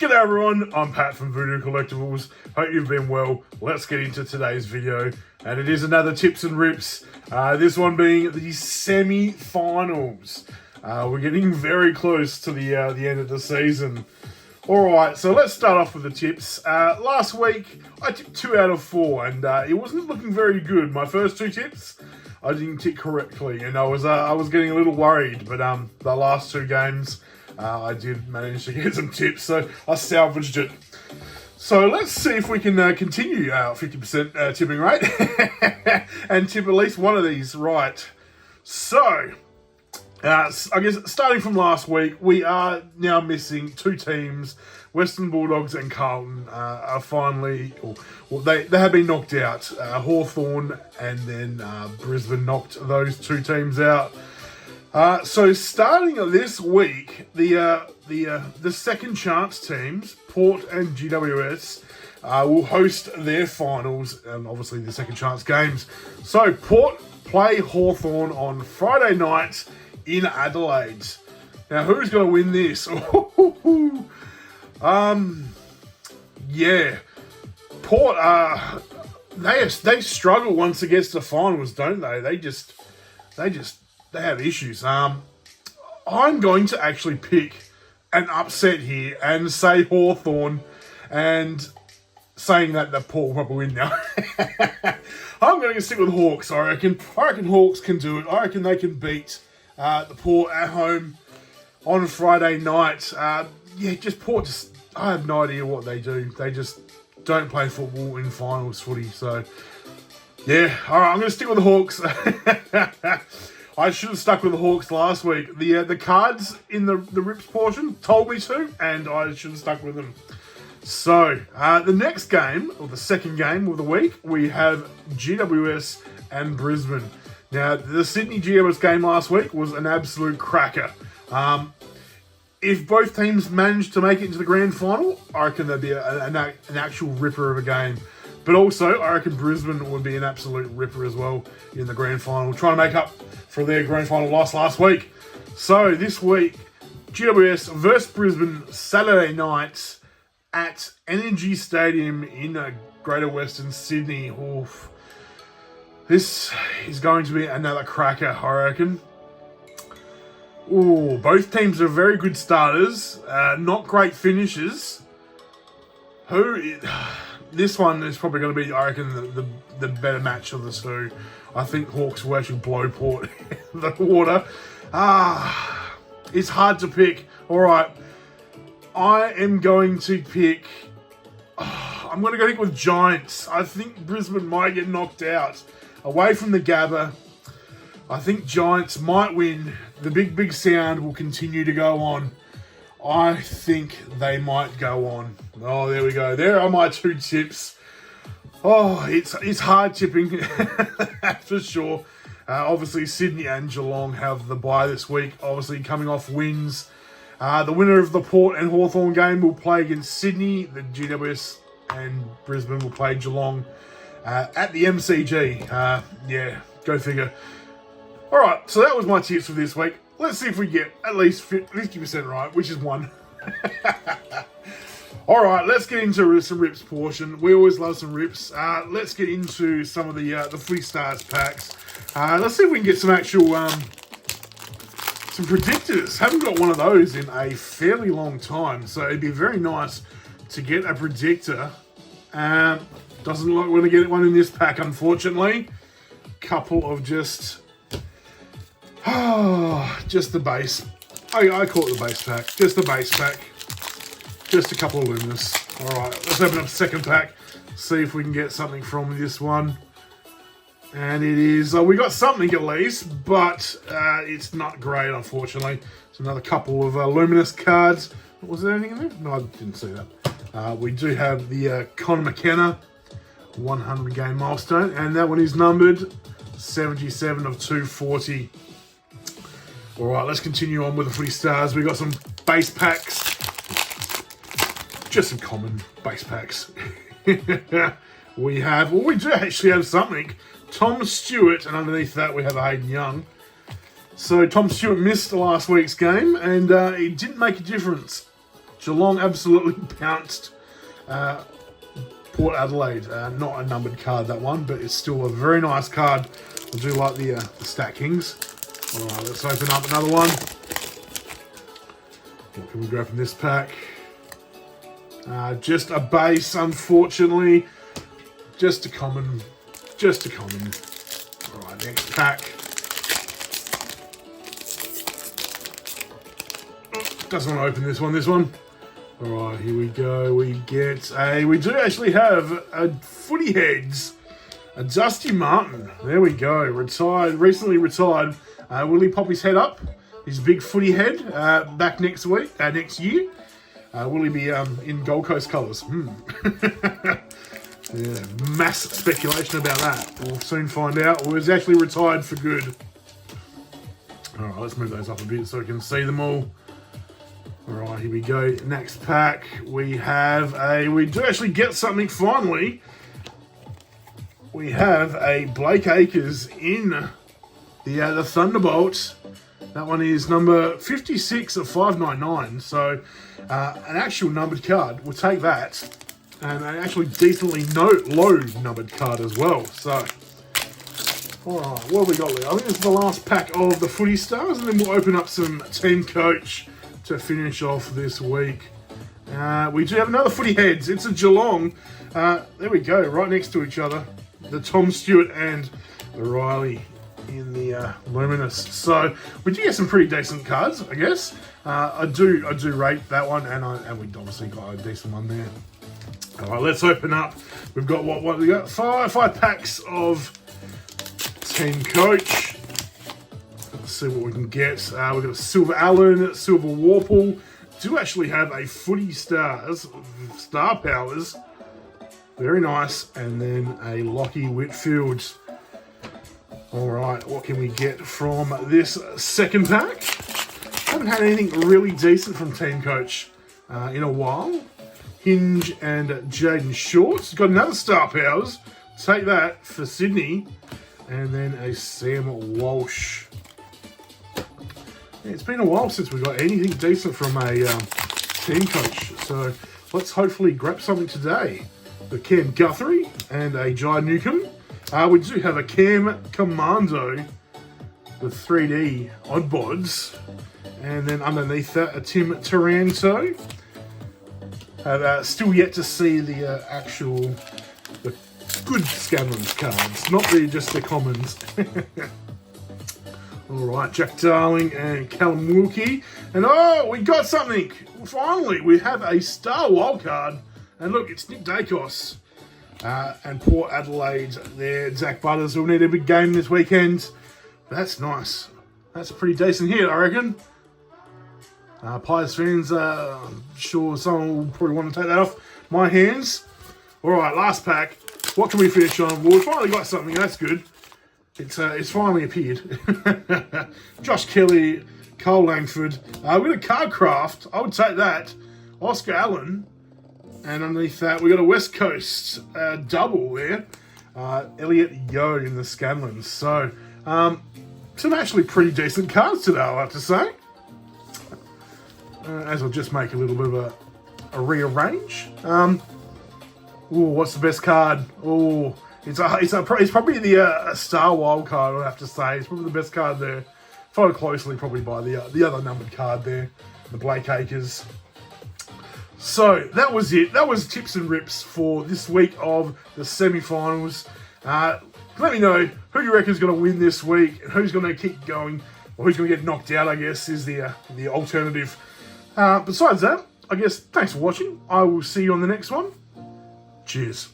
G'day everyone, I'm Pat from Voodoo Collectibles. Hope you've been well. Let's get into today's video. And it is another tips and rips. This one being the semi-finals. We're getting very close to the end of the season. Alright, so let's start off with the tips. Last week, I tipped 2 out of 4 and it wasn't looking very good. My first 2 tips, I didn't tick correctly and I was getting a little worried. But the last 2 games, I did manage to get some tips, so I salvaged it. So let's see if we can continue our 50% tipping rate and tip at least one of these right. So, I guess starting from last week, we are now missing 2 teams. Western Bulldogs and Carlton are finally, they have been knocked out. Hawthorn and then Brisbane knocked those 2 teams out. So starting this week, the second chance teams, Port and GWS, will host their finals and obviously the second chance games. So Port play Hawthorn on Friday night in Adelaide. Now who's going to win this? Yeah, Port they struggle once it gets to the finals, don't they? They have issues. I'm going to actually pick an upset here and say Hawthorn, and saying that the Port will probably win now. I'm going to stick with Hawks, I reckon. I reckon Hawks can do it. I reckon they can beat the Port at home on Friday night. Yeah, just Port, I have no idea what they do. They just don't play football in finals footy. So, yeah, all right, I'm going to stick with the Hawks. I should have stuck with the Hawks last week. The cards in the rips portion told me to, and I should have stuck with them. So, the next game, or the second game of the week, we have GWS and Brisbane. Now, the Sydney GWS game last week was an absolute cracker. If both teams managed to make it into the grand final, I reckon there'd be an actual ripper of a game. But also, I reckon Brisbane would be an absolute ripper as well in the grand final, trying to make up for their grand final loss last week. So this week, GWS versus Brisbane Saturday night at Energy Stadium in Greater Western Sydney. Oof. This is going to be another cracker, I reckon. Ooh, both teams are very good starters, not great finishers. This one is probably going to be, I reckon, the better match of the 2. I think Hawks will actually blow Port in the water. It's hard to pick. All right, I am going to pick... I'm going to go with Giants. I think Brisbane might get knocked out. Away from the Gabba, I think Giants might win. The big sound will continue to go on. I think they might go on. Oh, there we go. There are my 2 tips. Oh, it's hard tipping, that's for sure. Obviously, Sydney and Geelong have the bye this week, obviously coming off wins. The winner of the Port and Hawthorn game will play against Sydney. The GWS and Brisbane will play Geelong at the MCG. Yeah, go figure. All right, so that was my tips for this week. Let's see if we get at least 50% right, which is 1. All right, let's get into some rips portion. We always love some rips. Let's get into some of the Footy Stars packs. Let's see if we can get some actual some predictors. Haven't got one of those in a fairly long time, so it'd be very nice to get a predictor. Doesn't look like we're going to get one in this pack, unfortunately. Couple of just the base. I call it the base pack. Just the base pack. Just a couple of luminous. Alright, let's open up the second pack. See if we can get something from this one. And it is... we got something at least, but it's not great, unfortunately. It's another couple of luminous cards. Was there anything in there? No, I didn't see that. We do have the Connor McKenna 100 game milestone. And that one is numbered 77 of 240. Alright, let's continue on with the Footy Stars. We've got some base packs. Just some common base packs. we do actually have something. Tom Stewart, and underneath that we have a Hayden Young. So Tom Stewart missed last week's game, and it didn't make a difference. Geelong absolutely pounced Port Adelaide. Not a numbered card, that one, but it's still a very nice card. I do like the Stat Kings. All right, let's open up another one. What can we grab from this pack? Just a base, unfortunately. Just a common. Just a common. All right, next pack. Doesn't want to open this one. All right, here we go. We do actually have a footy heads. A Dusty Martin. There we go. Recently retired. Will he pop his head up? His big footy head back next year. Will he be in Gold Coast colours? Yeah, mass speculation about that. We'll soon find out. Or he's actually retired for good. All right, let's move those up a bit so we can see them all. All right, here we go. Next pack, we do actually get something finally. We have a Blake Acres in the Thunderbolt. That one is number 56 of 599. So an actual numbered card. We'll take that. And an actually decently low numbered card as well. So, all right, what have we got there? I think this is the last pack of the Footy Stars, and then we'll open up some Team Coach to finish off this week. We do have another footy heads. It's a Geelong. There we go, right next to each other. The Tom Stewart and the Riley in the Luminous. So we do get some pretty decent cards, I guess. I do rate that one, and we obviously got a decent one there. All right, let's open up. We've got what we got? Five packs of Team Coach. Let's see what we can get. We've got a Silver Allen, Silver Warple. Do actually have a Footy Stars, Star Powers. Very nice. And then a Lockie Whitfield. All right, what can we get from this second pack? Haven't had anything really decent from Team Coach in a while. Hinge and Jaden Short. Got another Star Powers. Take that for Sydney. And then a Sam Walsh. Yeah, it's been a while since we got anything decent from a Team Coach. So let's hopefully grab something today. The Cam Guthrie and a Jai Newcomb. We do have a Cam Commando with 3D oddbods. And then underneath that, a Tim Taranto. Have still yet to see the the good Scanlon's cards, not just the commons. All right, Jack Darling and Callum Wilkie, and we got something. Finally, we have a Star Wildcard, and look, it's Nick Dacos and Port Adelaide there. Zach Butters will need a big game this weekend. That's nice. That's a pretty decent hit, I reckon. Pies fans, I'm sure someone will probably want to take that off my hands. All right, last pack. What can we finish on? Well, we finally got something. That's good. It's finally appeared. Josh Kelly, Cole Langford. We've got a Card Craft. I would take that. Oscar Allen. And underneath that, we got a West Coast double there. Elliot Yeo in the Scanlons. So, some actually pretty decent cards today, I have to say. As I'll just make a little bit of a rearrange. What's the best card? It's probably the Star Wild card, I have to say. It's probably the best card there. Followed closely probably by the other numbered card there, the Blake Acres. So that was it. That was tips and rips for this week of the semi-finals. Let me know who you reckon is going to win this week, and who's going to keep going, or who's going to get knocked out, I guess, is the alternative. Besides that, I guess, thanks for watching. I will see you on the next one. Cheers.